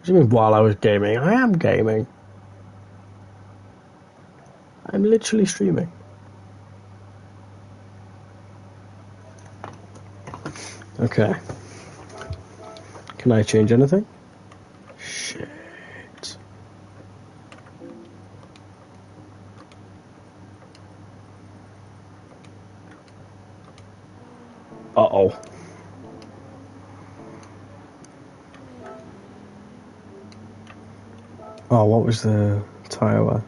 What do you mean while I was gaming? I am gaming. I'm literally streaming. Okay. Can I change anything? Shit. Uh-oh. Oh, what was the tire?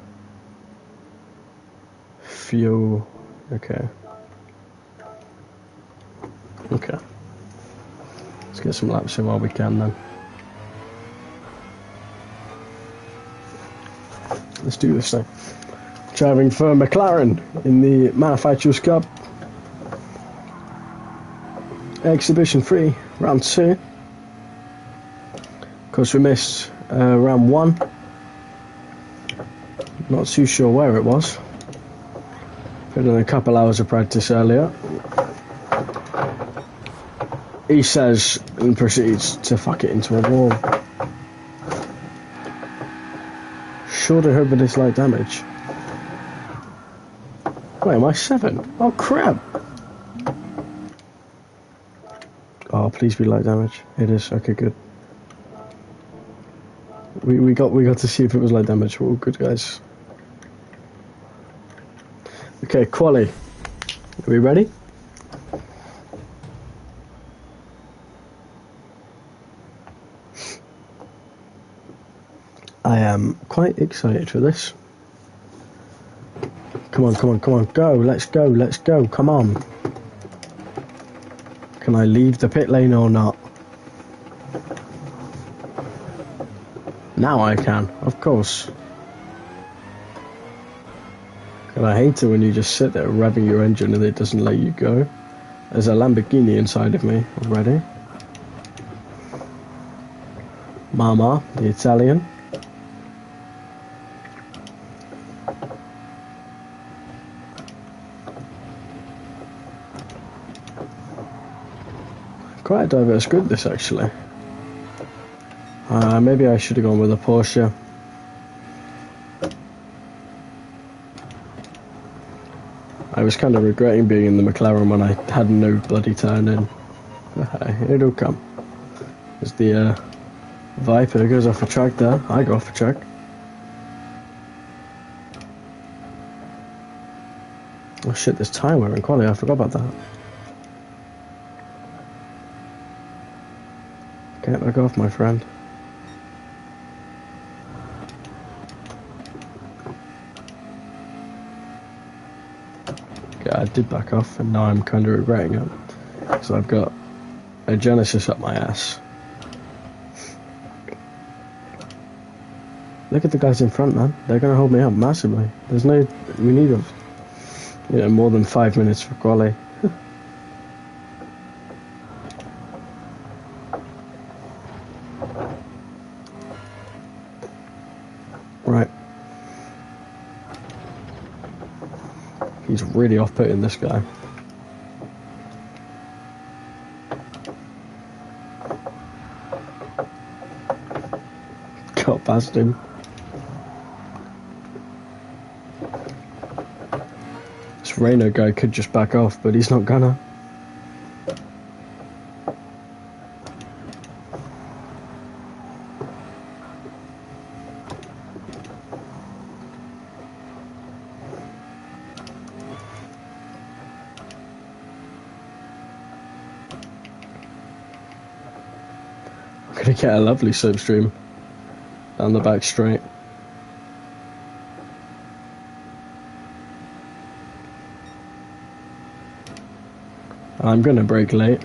Fuel. Okay. Okay. Let's get some laps in while we can then. Let's do this thing. Driving for McLaren in the Manufacturers' Cup. Exhibition 3, round 2. Of course we missed round 1. Not too sure where it was. Put in a couple hours of practice earlier. He says and proceeds to fuck it into a wall. Sure to hope it is light damage. Wait, am I 7? Oh crap! Oh, please be light damage. It is. Okay, good. We got to see if it was light damage. We're all good, guys. Okay, quali. Are we ready? I am quite excited for this. Come on, come on, come on. Go, let's go, let's go. Come on. Can I leave the pit lane or not? Now I can, of course. And I hate it when you just sit there revving your engine and it doesn't let you go. There's a Lamborghini inside of me already. Mama, the Italian. Quite a diverse grid this actually. Maybe I should have gone with a Porsche. I was kind of regretting being in the McLaren when I had no bloody turn in. It'll come. As the Viper goes off a track there, I go off a track. Oh shit, there's tyre wear in quality, I forgot about that. Get back off, my friend. Yeah, I did back off, and now I'm kind of regretting it. Because I've got a Genesis up my ass. Look at the guys in front, man. They're going to hold me up massively. There's no... We need more than 5 minutes for quali. Right. He's really off-putting, this guy. Got past him. This Renault guy could just back off, but he's not gonna. I'm gonna get a lovely slipstream down the back straight. I'm gonna brake late.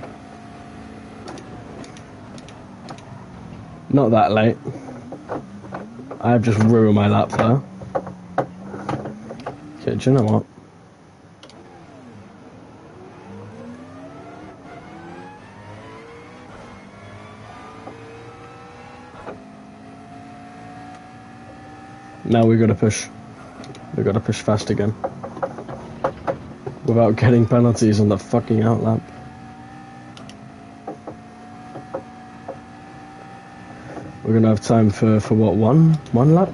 Not that late. I've just ruined my lap there. Okay, do you know what? Now we've got to push. We've got to push fast again. Without getting penalties on the fucking outlap. We're gonna have time for what, one lap?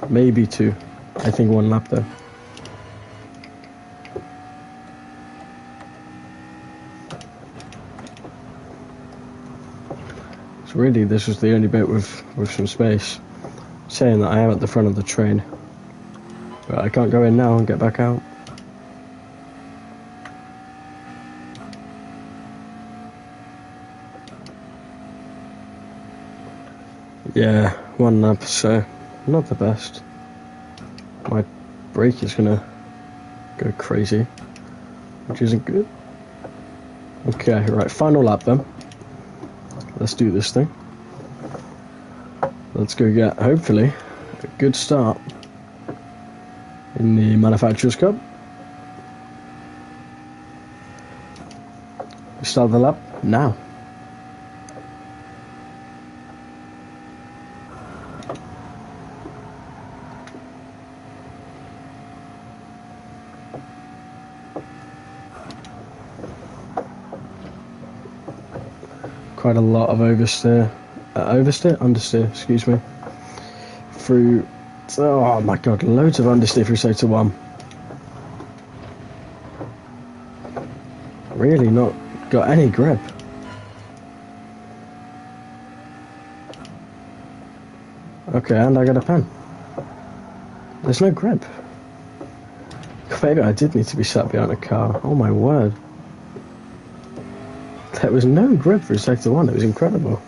Maybe two. I think one lap though. So really this was the only bit with some space. Saying that I am at the front of the train. But I can't go in now and get back out. Yeah, one lap, so not the best. My brake is gonna go crazy, which isn't good. Okay, right, final lap then. Let's do this thing. Let's go get, hopefully, a good start in the Manufacturers' Cup. We start the lap now. Quite a lot of understeer, excuse me, through, oh my god, loads of understeer through sector 1. Really not got any grip. Okay, and I got a pen. There's no grip. Maybe I did need to be sat behind a car, oh my word. There was no grip for sector 1, it was incredible.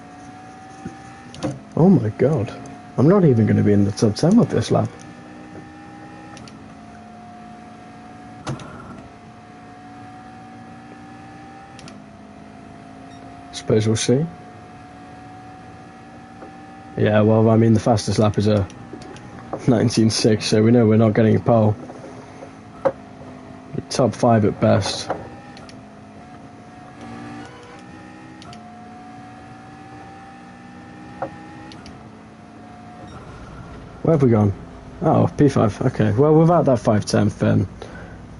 Oh my god. I'm not even going to be in the top 10 with this lap. Suppose we'll see. Yeah, well, I mean, the fastest lap is a 19.6, so we know we're not getting a pole. Top 5 at best. Where have we gone? Oh, P5, okay. Well, without that 5/10, then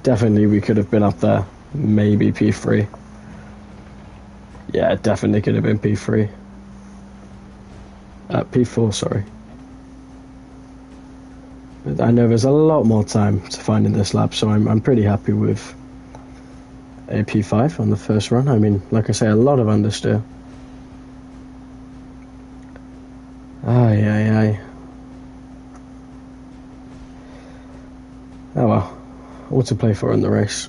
definitely we could have been up there. Maybe P3. Yeah, definitely could have been P3. P4, sorry. But I know there's a lot more time to find in this lap, so I'm pretty happy with a P5 on the first run. I mean, like I say, a lot of understeer. Aye. Oh well, all to play for in the race.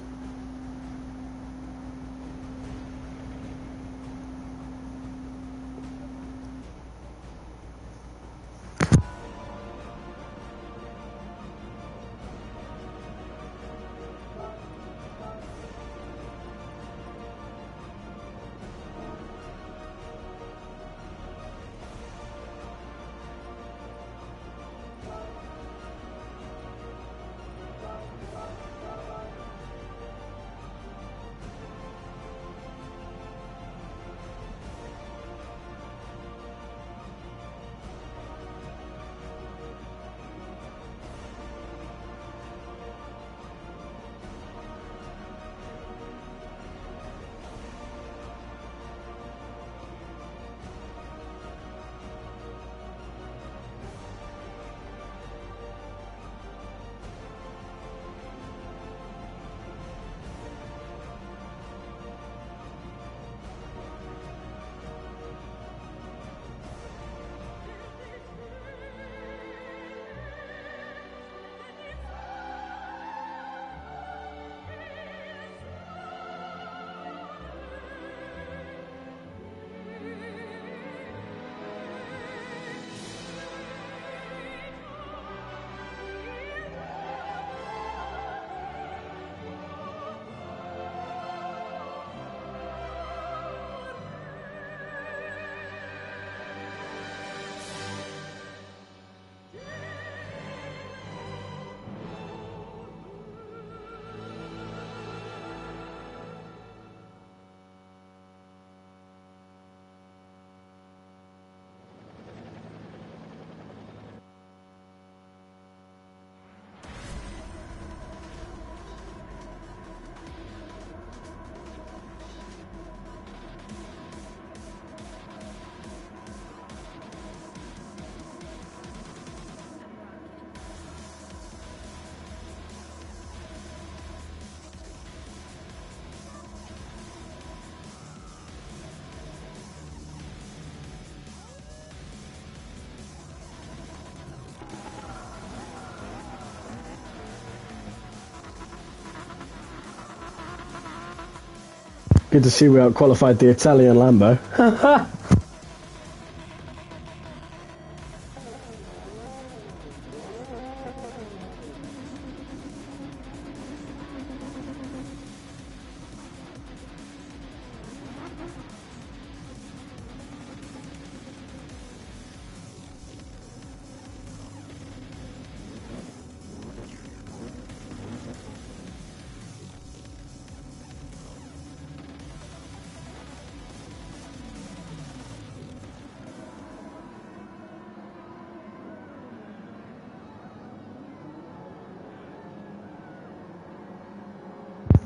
Good to see we outqualified the Italian Lambo.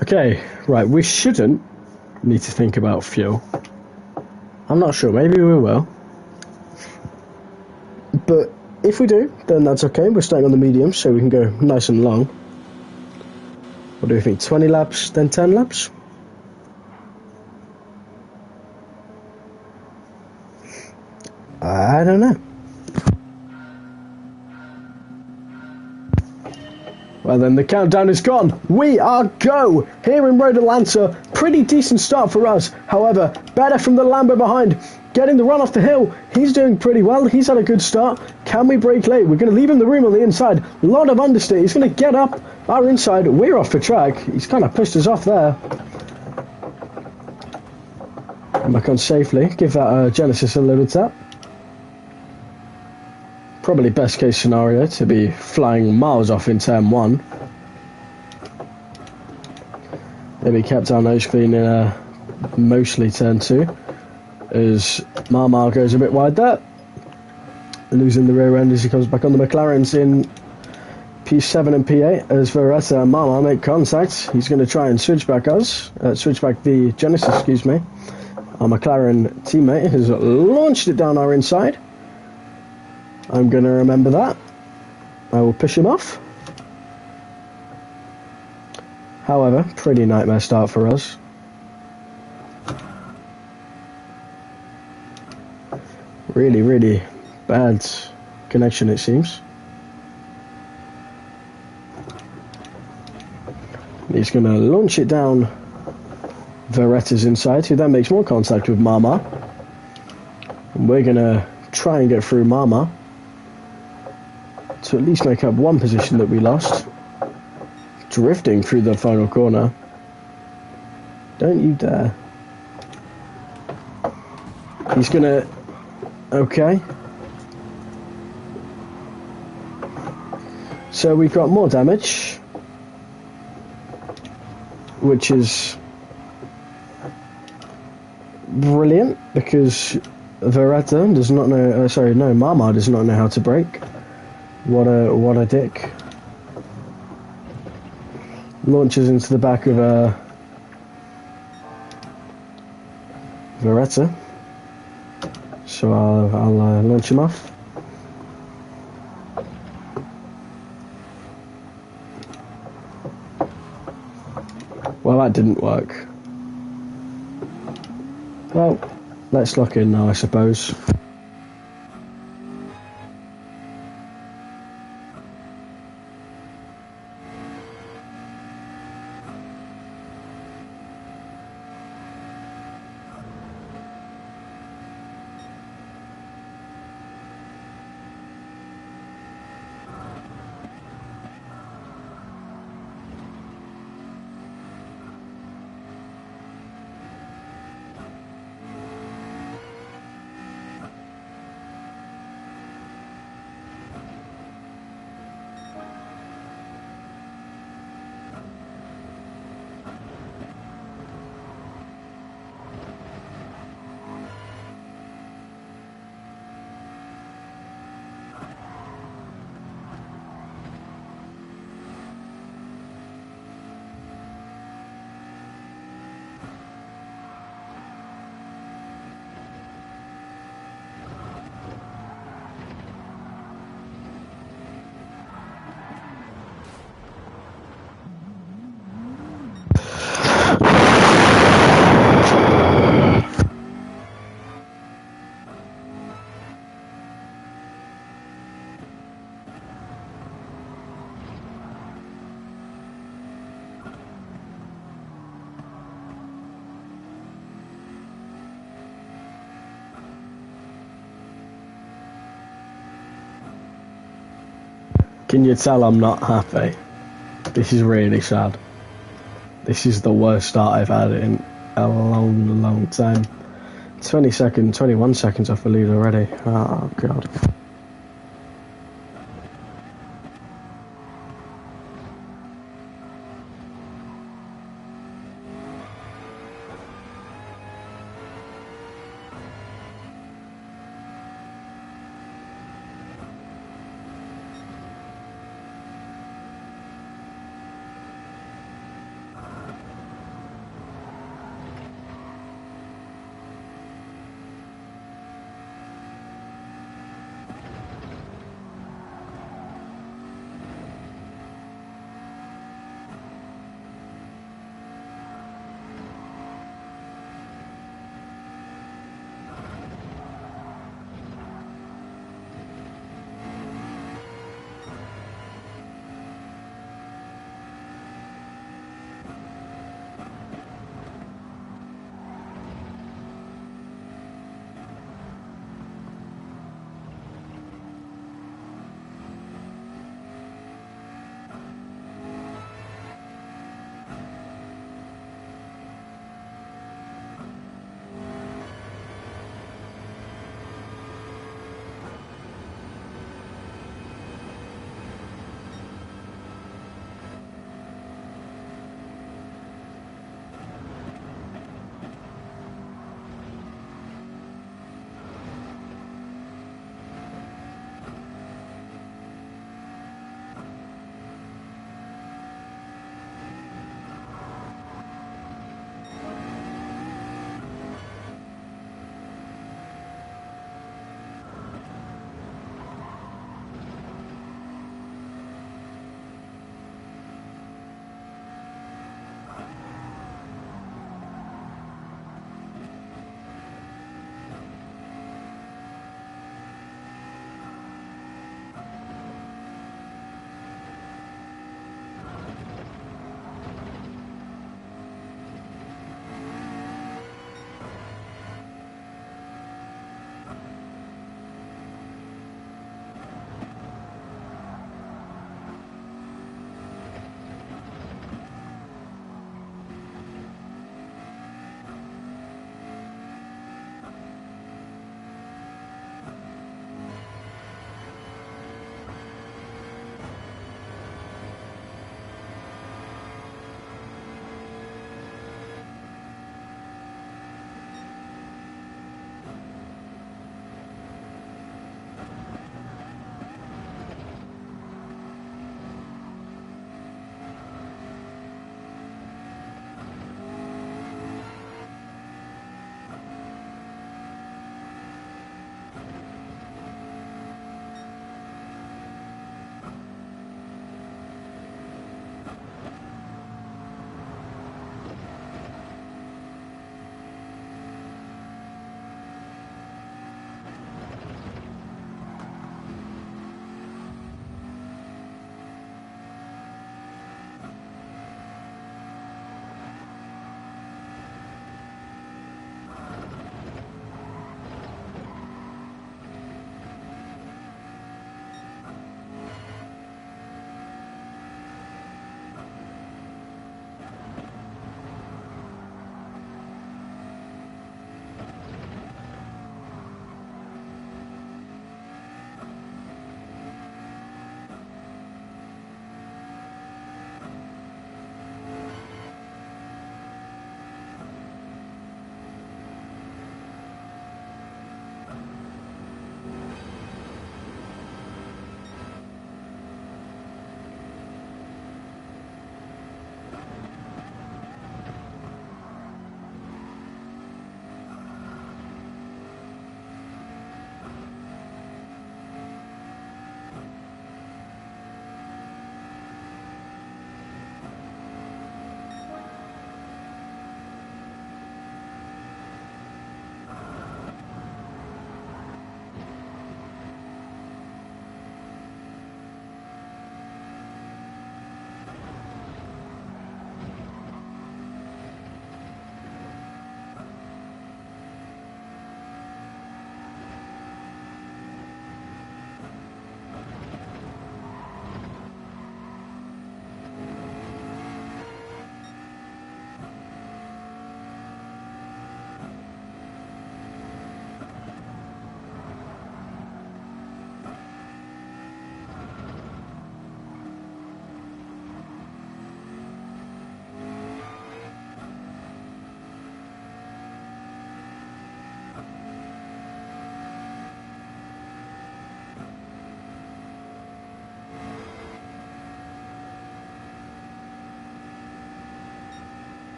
Okay, right, we shouldn't need to think about fuel. I'm not sure, maybe we will. But if we do, then that's okay. We're staying on the medium, so we can go nice and long. What do we think, 20 laps, then 10 laps? I don't know. Well then, the countdown is gone. We are go! Here in Road Atlanta, pretty decent start for us. However, better from the Lambo behind. Getting the run off the hill. He's doing pretty well. He's had a good start. Can we break late? We're going to leave him the room on the inside. A lot of understeer. He's going to get up our inside. We're off the track. He's kind of pushed us off there. Come back on safely. Give that Genesis a little tap. Probably best case scenario to be flying miles off in turn 1. Maybe kept our nose clean in mostly turn 2. As Marmar goes a bit wide there. Losing the rear end as he comes back on the McLarens in P7 and P8 as Veretta and Marmar make contact. He's going to try and switch back the Genesis, excuse me. Our McLaren teammate has launched it down our inside. I'm going to remember that. I will push him off. However, pretty nightmare start for us. Really, really bad connection, it seems. He's going to launch it down Veretta's inside, who then makes more contact with Marmar. And we're going to try and get through Marmar to at least make up one position that we lost. Drifting through the final corner. Don't you dare. He's gonna... Okay. So we've got more damage, which is brilliant because Veretta does not know, Marmar does not know how to brake. What a dick. Launches into the back of Veretta. So I'll launch him off. Well, that didn't work. Well, let's lock in now, I suppose. Can you tell I'm not happy? This is really sad. This is the worst start I've had in a long, long time. 21 seconds off the lead already. Oh, God.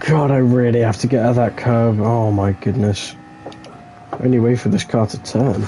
God, I really have to get out of that curb. Oh my goodness. Only way for this car to turn.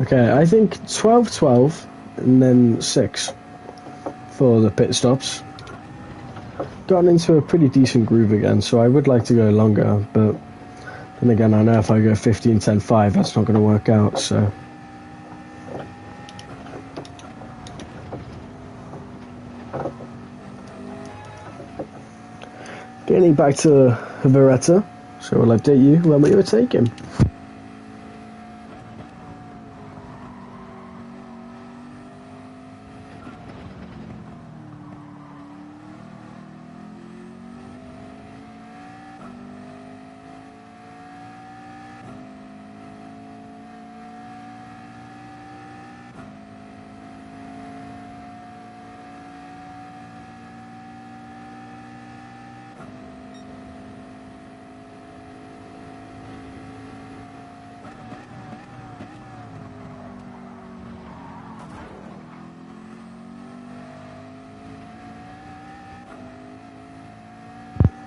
Okay, I think 12-12 and then 6 for the pit stops. Gotten into a pretty decent groove again, so I would like to go longer, but then again, I know if I go 15-10-5, that's not going to work out, so. Getting back to Veretta, so we'll update you when we overtake him.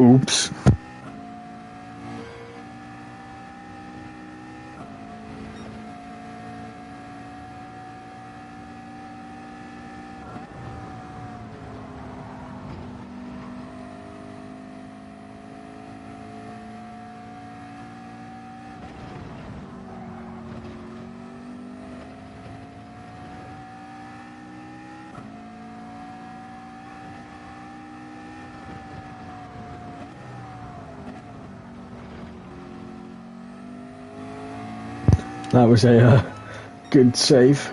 Oops. That was a good save.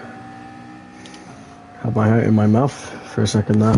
Had my heart in my mouth for a second there.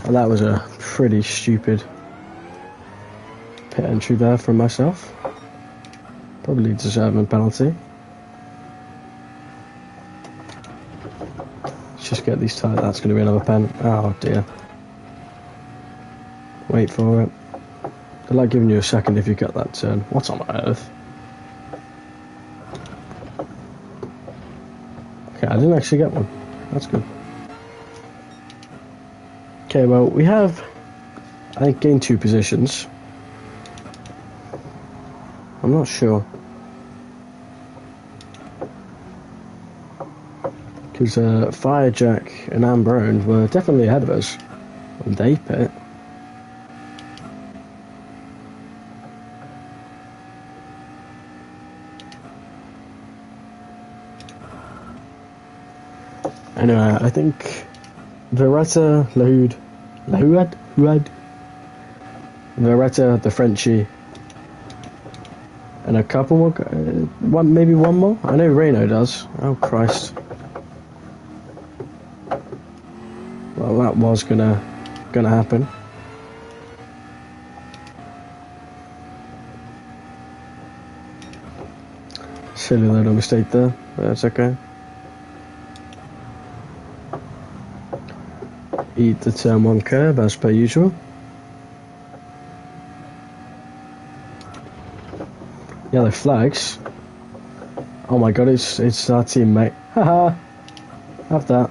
Well, that was a pretty stupid pit entry there from myself. Probably deserving a penalty. Let's just get these tight. That's going to be another pen. Oh dear. Wait for it. They're like giving you a second if you get that turn. What on earth? Okay, I didn't actually get one. That's good. Okay, well, we have, I think, gained 2 positions. I'm not sure. Because Firejack and Ambrone were definitely ahead of us when they pit. Anyway, I think Veretta, Veretta, the Frenchie, and a couple more, maybe one more? I know Reno does. Oh Christ. Well, that was gonna happen. Silly little mistake there, but that's okay. Eat the turn 1 curb as per usual. Yellow flags. Oh my god, it's our teammate. Haha. Have that.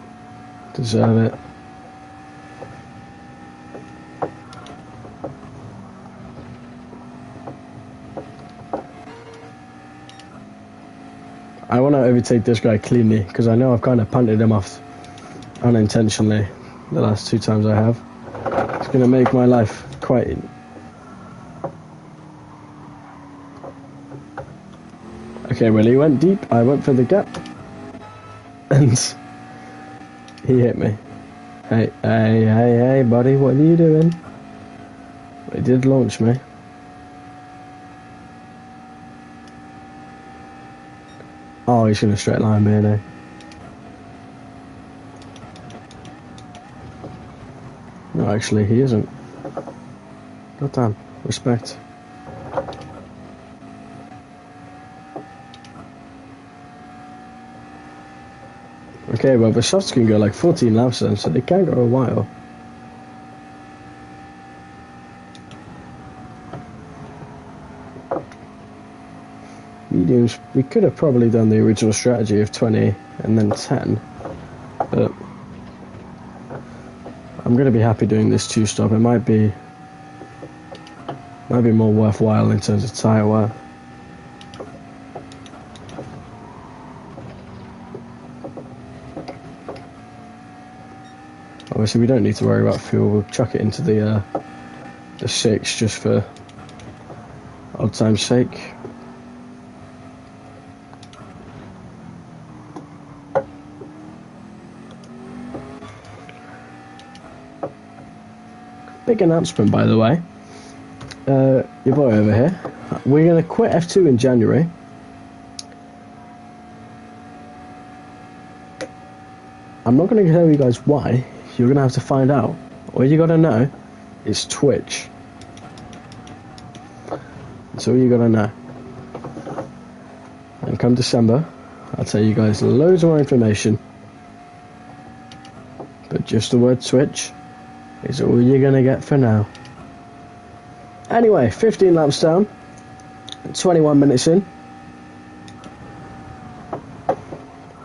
Deserve it. I want to overtake this guy cleanly because I know I've kind of punted him off unintentionally the last 2 times I have. It's going to make my life quite... Okay, well, he went deep, I went for the gap, and he hit me. Hey, buddy, what are you doing? He did launch me. Oh, he's going to straight line me now. No, actually, he isn't. God damn, respect. Okay, well, the softs can go like 14 laps then, so they can go a while. Mediums, we could have probably done the original strategy of 20 and then 10, but I'm going to be happy doing this 2-stop. It might be Might be more worthwhile in terms of tyre wear. Obviously we don't need to worry about fuel, we'll chuck it into the 6 just for old time's sake. Big announcement, by the way. Your boy over here. We're going to quit F2 in January. I'm not going to tell you guys why. You're going to have to find out. All you got to know is Twitch. That's all you got to know. And come December, I'll tell you guys loads more information. But just the word Twitch is all you're going to get for now. Anyway, 15 laps down, 21 minutes in.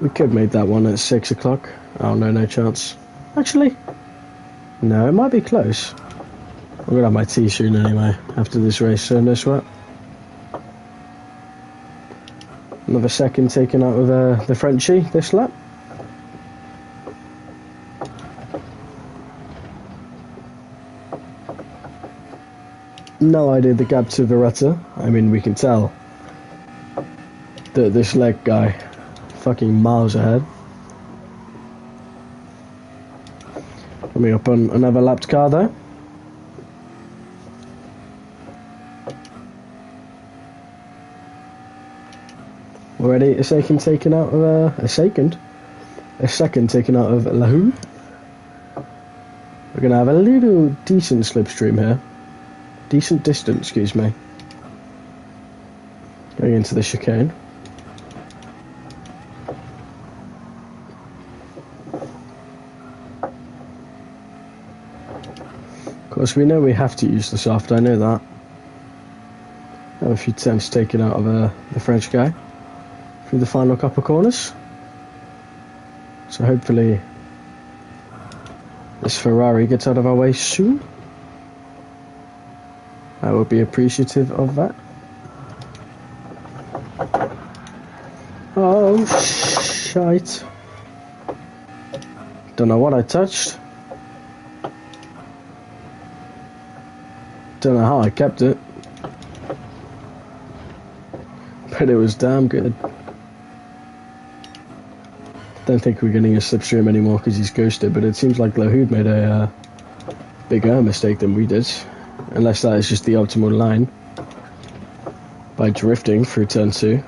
We could make that one at 6 o'clock. Oh no, no chance. Actually, no, it might be close. I'm going to have my tea soon anyway, after this race, so no sweat. Another second taken out of the Frenchie this lap. No idea the gap to Beretta. I mean, we can tell that this leg guy fucking miles ahead. Coming up on another lapped car there. Already a second taken out of a second taken out of Lahoo. We're gonna have a little decent slipstream here. Decent distance, excuse me. Going into the chicane. Of course, we know we have to use the soft, I know that. Have a few tenths taken out of the French guy through the final couple corners. So hopefully this Ferrari gets out of our way soon. I will be appreciative of that. Oh, shite. Don't know what I touched. Don't know how I kept it. But it was damn good. Don't think we're getting a slipstream anymore because he's ghosted, but it seems like Lahoud made a bigger mistake than we did. Unless that is just the optimal line by drifting through turn 2.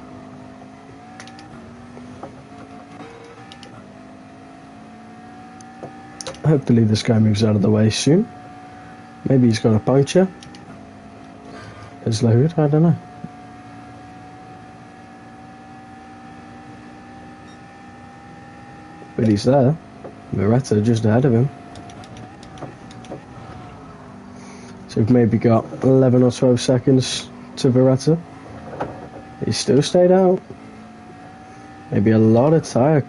Hopefully this guy moves out of the way soon. Maybe he's got a puncture. Is Lahoud? I don't know. But he's there. Beretta just ahead of him. So we've maybe got 11 or 12 seconds to Beretta. He still stayed out. Maybe a lot of tyre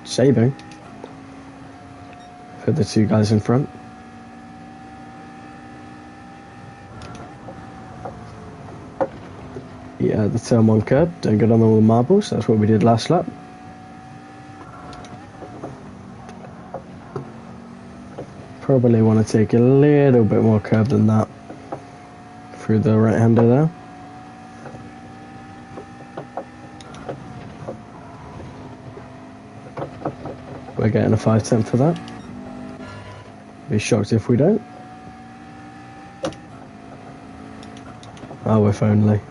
saving for the two guys in front. Yeah, the turn 1 curb, don't get on all the marbles, that's what we did last lap. Probably want to take a little bit more curve than that through the right-hander there. We're getting a 5/10 for that. Be shocked if we don't. Oh, if only.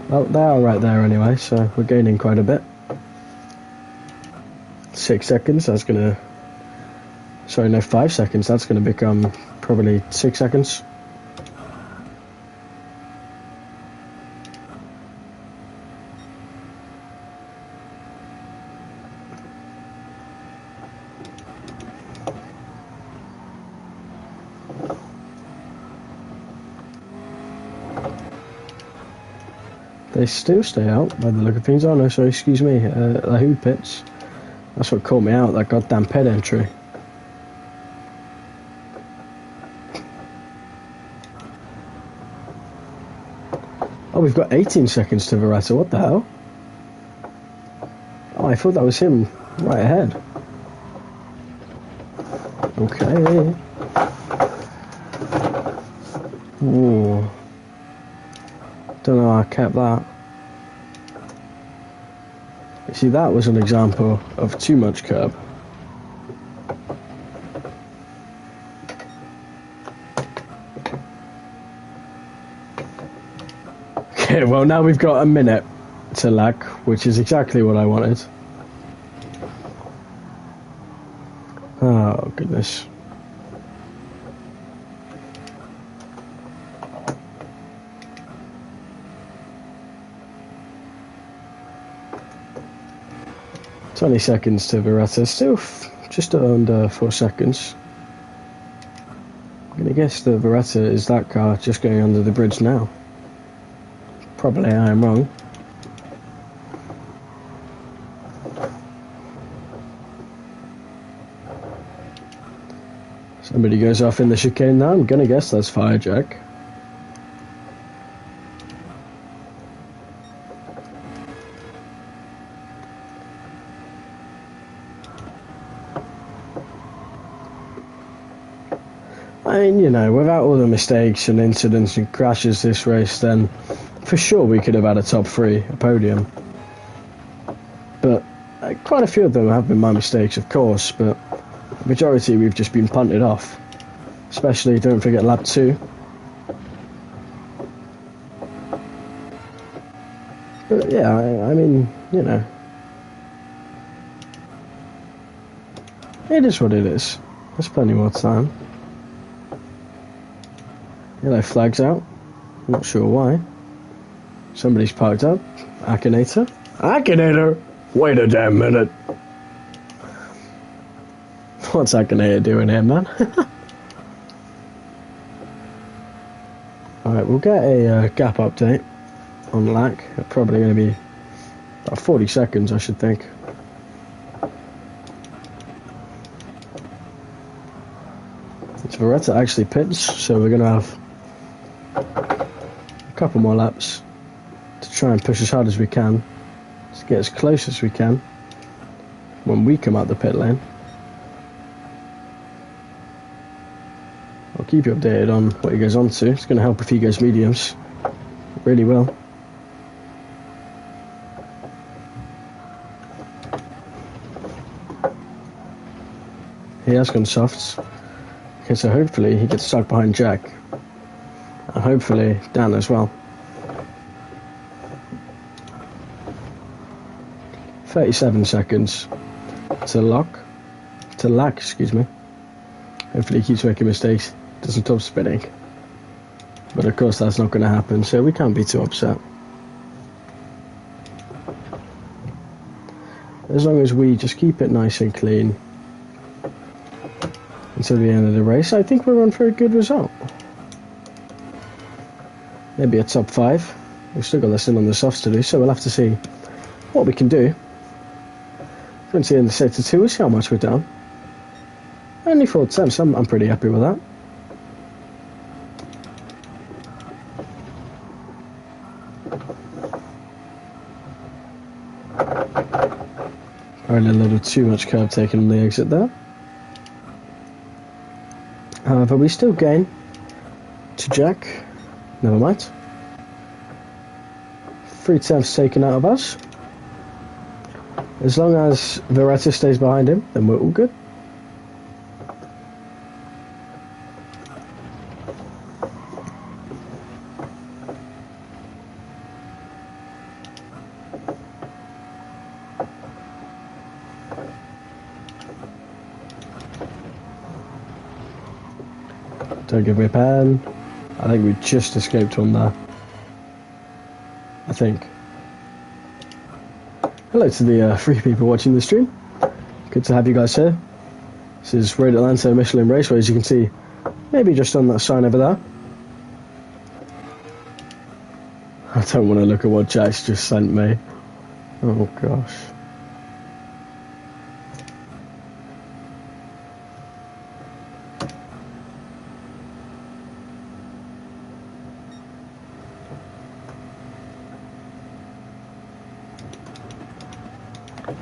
Well, they are right there anyway, so we're gaining quite a bit. 6 seconds, that's gonna... Sorry, no, 5 seconds, that's gonna become probably 6 seconds. They still stay out by the look of things. Oh no, sorry, excuse me. Lahoud pits. That's what caught me out, that goddamn pit entry. Oh, we've got 18 seconds to Veretta, what the hell? Oh, I thought that was him right ahead. Okay. Ooh. Don't know how I kept that. You see, that was an example of too much curb. Okay, well now we've got a minute to lag, which is exactly what I wanted. Oh, goodness. "20 seconds to Veretta, still just under 4 seconds. I'm gonna guess that Veretta is that car just going under the bridge now. Probably I am wrong. Somebody goes off in the chicane now, I'm gonna guess that's Firejack. I mean, you know, without all the mistakes and incidents and crashes this race, then for sure we could have had a top 3, a podium. But quite a few of them have been my mistakes, of course, but the majority we've just been punted off. Especially, don't forget, lap 2. But yeah, I mean, you know, it is what it is. There's plenty more time. Yellow flag's out. Not sure why. Somebody's parked up. Akinator. Akinator! Wait a damn minute. What's Akinator doing here, man? Alright, we'll get a gap update on lap. Probably going to be about 40 seconds, I should think. It's Veretta actually pits, so we're going to have a couple more laps to try and push as hard as we can to get as close as we can when we come out the pit lane. I'll keep you updated on what he goes on to. It's going to help if he goes mediums. It really will. He has gone softs. Okay, so hopefully he gets stuck behind Jack. And hopefully Dan as well. 37 seconds to lack, excuse me. Hopefully he keeps making mistakes, doesn't top spinning. But of course that's not going to happen, so we can't be too upset. As long as we just keep it nice and clean until the end of the race, I think we're on for a good result. Maybe a top 5. We've still got this in on the softs to do, so we'll have to see what we can do. 20 in the sector 2, we'll see how much we're down. Only 4 attempts, I'm pretty happy with that. Probably a little too much curb taken on the exit there. However, we still gain to Jack. Never mind. 3 attempts taken out of us. As long as Veretta stays behind him, then we're all good. Don't give me a pen. I think we just escaped on there. I think. Hello to the 3 people watching the stream. Good to have you guys here. This is Road Atlanta Michelin Raceway, as you can see, maybe just on that sign over there. I don't want to look at what Jack's just sent me. Oh gosh.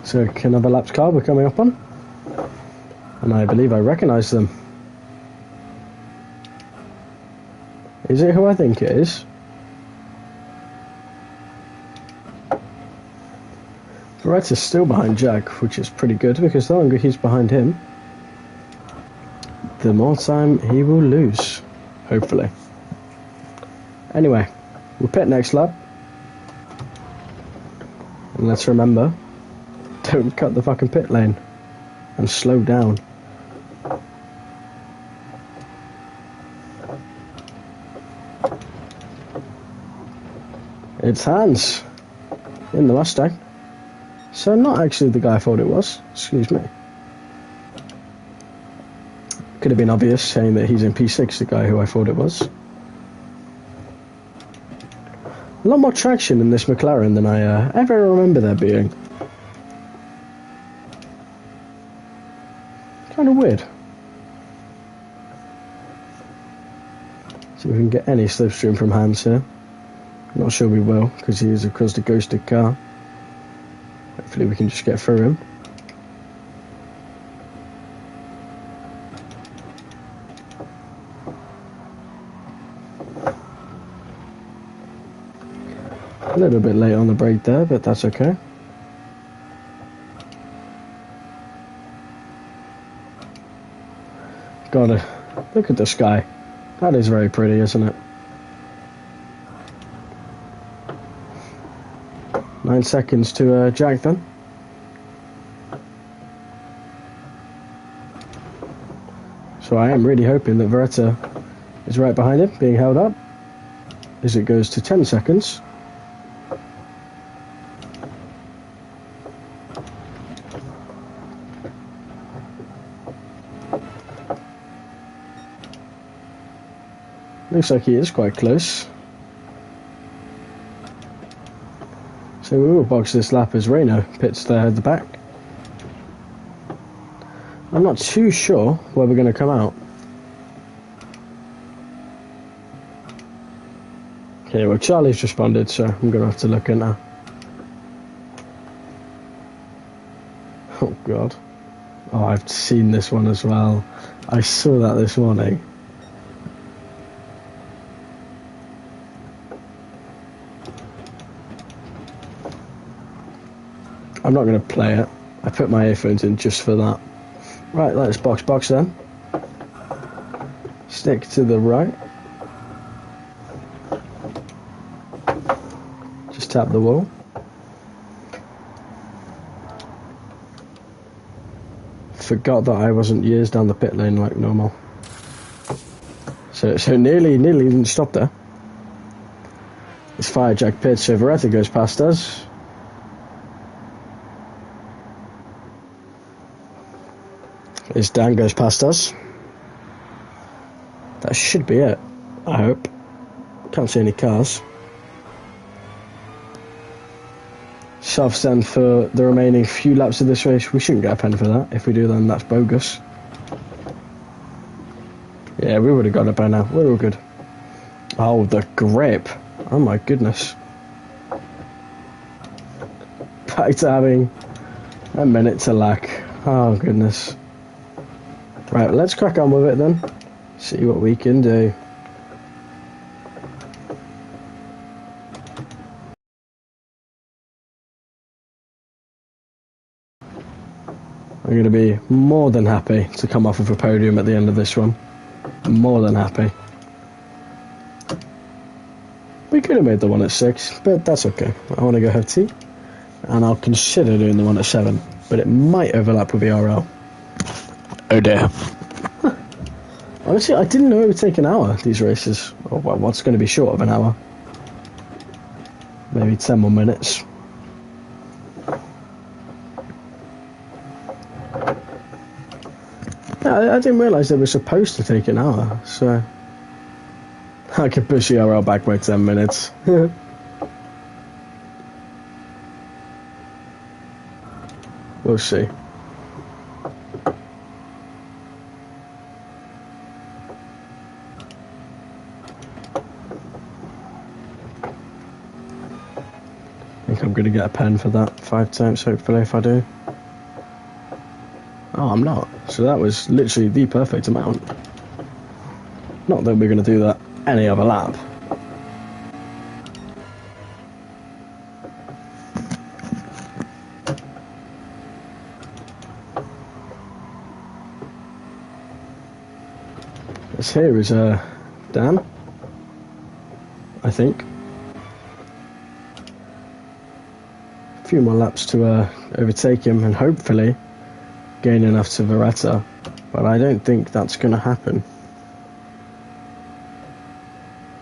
So another lapped car we're coming up on. And I believe I recognise them. Is it who I think it is? Beretta's still behind Jack, which is pretty good because the longer he's behind him, the more time he will lose, hopefully. Anyway, we'll pit next lap. And let's remember, don't cut the fucking pit lane and slow down. It's Hans in the Mustang. So not actually the guy I thought it was. Excuse me. Could have been obvious saying that he's in P6, the guy who I thought it was. A lot more traction in this McLaren than I ever remember there being. Kind of weird. See if we can get any slipstream from Hans here. Not sure we will, because he is of course the ghosted car. Hopefully we can just get through him. A little bit late on the brake there, but that's okay. God, look at the sky. That is very pretty, isn't it? 9 seconds to Jack then. So I am really hoping that Beretta is right behind him, being held up, as it goes to 10 seconds. Looks like he is quite close. So we will box this lap as Renault pits there at the back. I'm not too sure where we're going to come out. Okay, well Charlie's responded, so I'm going to have to look in now. Oh god. Oh, I've seen this one as well. I saw that this morning. I'm not going to play it. I put my earphones in just for that. Right, let's box then. Stick to the right. Just tap the wall. Forgot that I wasn't years down the pit lane like normal. So nearly didn't stop there. It's fire Jack pits, so Beretta goes past us. As Dan goes past us. That should be it, I hope. Can't see any cars. Soft stand for the remaining few laps of this race. We shouldn't get a pen for that. If we do, then that's bogus. Yeah, we would have got it by now. We're all good. Oh, the grip. Oh my goodness. Back to having a minute to lack. Oh goodness. Right, let's crack on with it then. See what we can do. I'm going to be more than happy to come off of a podium at the end of this one. More than happy. We could have made the one at 6, but that's okay. I want to go have tea, and I'll consider doing the one at 7, but it might overlap with the RL. Oh dear. Honestly, I didn't know it would take an hour, these races. Oh, well, what's going to be short of an hour? Maybe 10 more minutes. Yeah, I didn't realise they were supposed to take an hour, so I could push the RL back by 10 minutes. We'll see. think I'm going to get a pen for that 5 times, hopefully, if I do. Oh, I'm not. So that was literally the perfect amount. Not that we're going to do that any other lap. This here is Dan, I think. A few more laps to overtake him and hopefully gain enough to Veretta, but I don't think that's going to happen.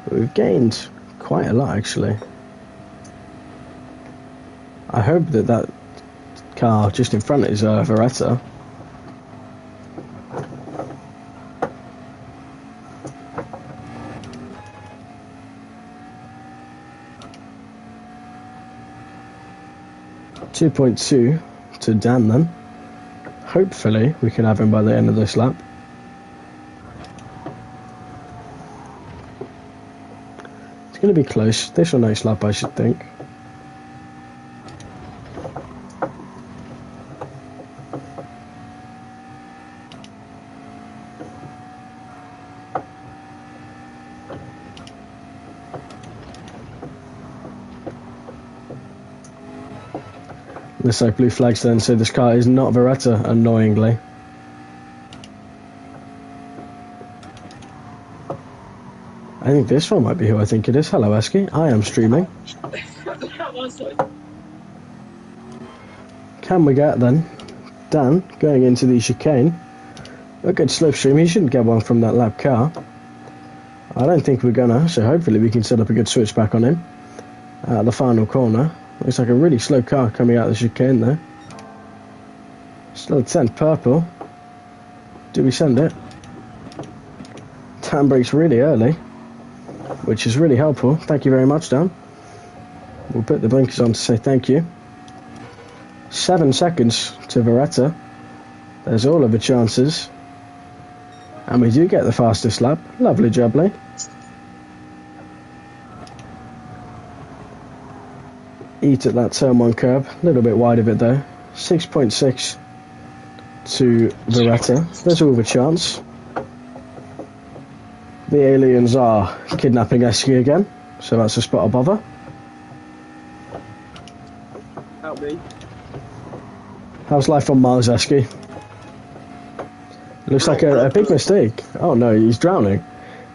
But we've gained quite a lot actually. I hope that that car just in front is Veretta. .2 to Dan then. Hopefully we can have him by the end of this lap. It's going to be close. This or next lap I should think. Looks like blue flags then, so this car is not Veretta, annoyingly. I think this one might be who I think it is. Hello, Esky. I am streaming. Can we get then Dan going into the chicane? A good slipstream. He shouldn't get one from that lap car. I don't think we're gonna, so hopefully we can set up a good switch back on him at the final corner. Looks like a really slow car coming out of the chicane there. Still a 10th purple. Do we send it? Dan brakes really early, which is really helpful. Thank you very much, Dan. We'll put the blinkers on to say thank you. 7 seconds to Veretta. There's all of the chances. And we do get the fastest lap. Lovely jubbly. Eat at that turn 1 curb. A little bit wide of it though. 6.6 to Veretta. There's all the chance. The aliens are kidnapping Esky again, so that's a spot of bother. Help me. How's life on Mars, Esky? Looks like a big mistake. Oh no, he's drowning.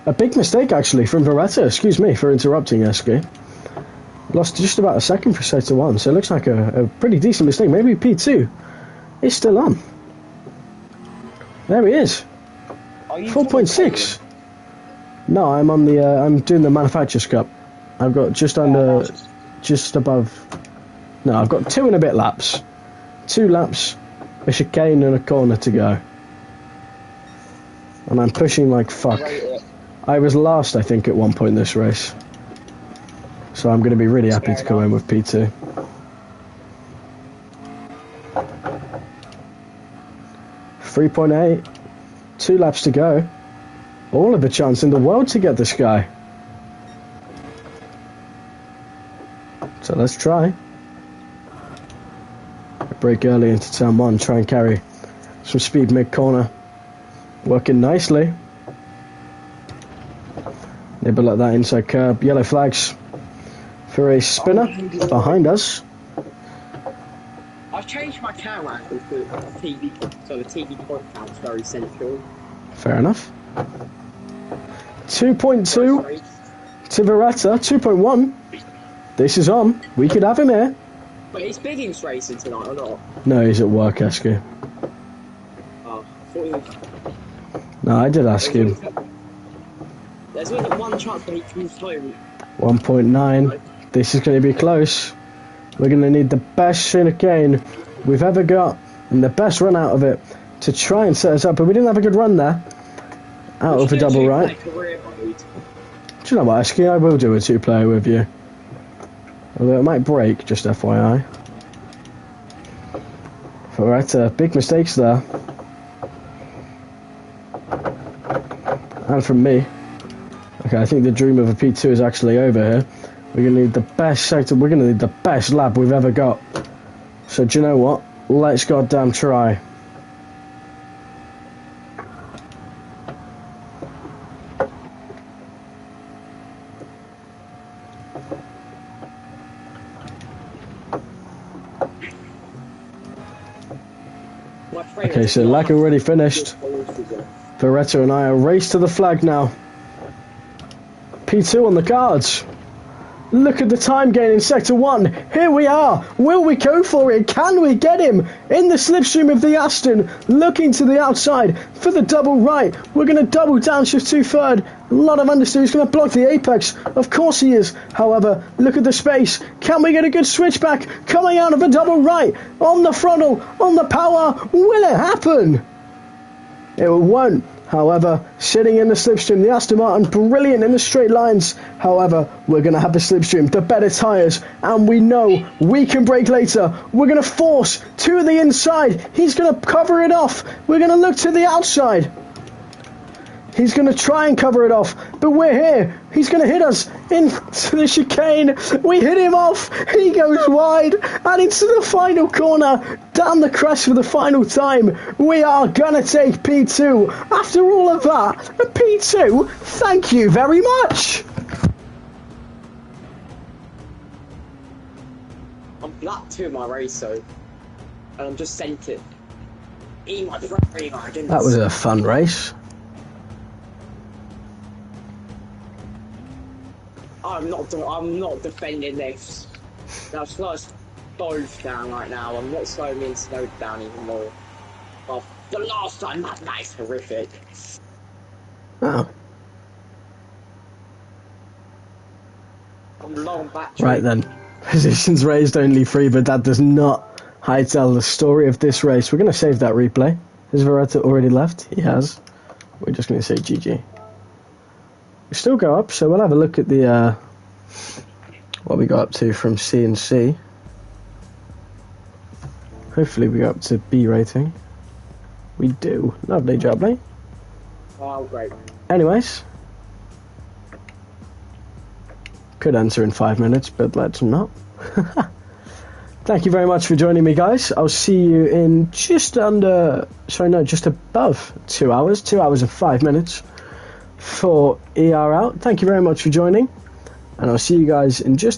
A big mistake actually from Veretta. Excuse me for interrupting, Esky. Lost just about a second for Sector 1, so it looks like a pretty decent mistake. Maybe P2 is still on. There he is. 4.6. No, I'm on the. I'm doing the Manufacturers Cup. I've got just under, just above. No, I've got 2 and a bit laps. 2 laps, a chicane and a corner to go. And I'm pushing like fuck. I was last, I think, at one point in this race. So I'm going to be really happy to come in with P2. .8, 2 laps to go. All of the chance in the world to get this guy. So let's try. Brake early into turn 1, try and carry some speed mid-corner. Working nicely. Nibble at that inside curb. Yellow flags for a spinner behind us. I've changed my camera angle to TV, so the TV point count's very central. Fair enough. 2.2 to Veretta. 2.1. This is on. We could have him here. But is Biggins racing tonight or not? No, he's at work, Esky. Oh, I thought he was... No, I did ask him. There's only one chance that he comes home. 1.9. This is going to be close. We're going to need the best chicane we've ever got and the best run out of it to try and set us up. But we didn't have a good run there. Out of a double right. Do you know what, Esky? I will do a 2-player with you. Although it might break, just FYI. Alright, big mistakes there. And from me. Okay, I think the dream of a P2 is actually over here. We're going to need the best sector. We're going to need the best lap we've ever got. So do you know what? Let's goddamn try. Okay, so like already finished. Beretta and I are race to the flag now. P2 on the cards. Look at the time gain in Sector 1. Here we are. Will we go for it? Can we get him? In the slipstream of the Aston, looking to the outside for the double right. We're going to double downshift to third. A lot of understeer. He's going to block the apex. Of course he is. However, look at the space. Can we get a good switchback coming out of a double right? On the frontal, on the power. Will it happen? It won't. However, sitting in the slipstream, the Aston Martin, brilliant in the straight lines. However, we're going to have the slipstream, the better tyres, and we know we can brake later. We're going to force to the inside. He's going to cover it off. We're going to look to the outside. He's going to try and cover it off, but we're here. He's going to hit us into the chicane. We hit him off. He goes wide and into the final corner. Down the crest for the final time. We are going to take P2. After all of that, P2, thank you very much. I'm lap 2 of my race, so. And I'm just sent it. That was a fun race. I'm not defending this. Now slow us both down right now. I'm not slowing me and slowed down even more. Well, the last time that is horrific. Oh. I'm long battery. Right then. Positions raised only 3, but that does not hightail the story of this race. We're going to save that replay. Has Veretta already left? He has. We're just going to say GG. We still go up, so we'll have a look at the what we got up to from C and C. Hopefully we go up to B rating. We do. Lovely job, mate. Oh, great. Anyways. Could answer in 5 minutes, but let's not. Thank you very much for joining me, guys. I'll see you in just above 2 hours. 2 hours and 5 minutes. For ER out. Thank you very much for joining, and I'll see you guys in just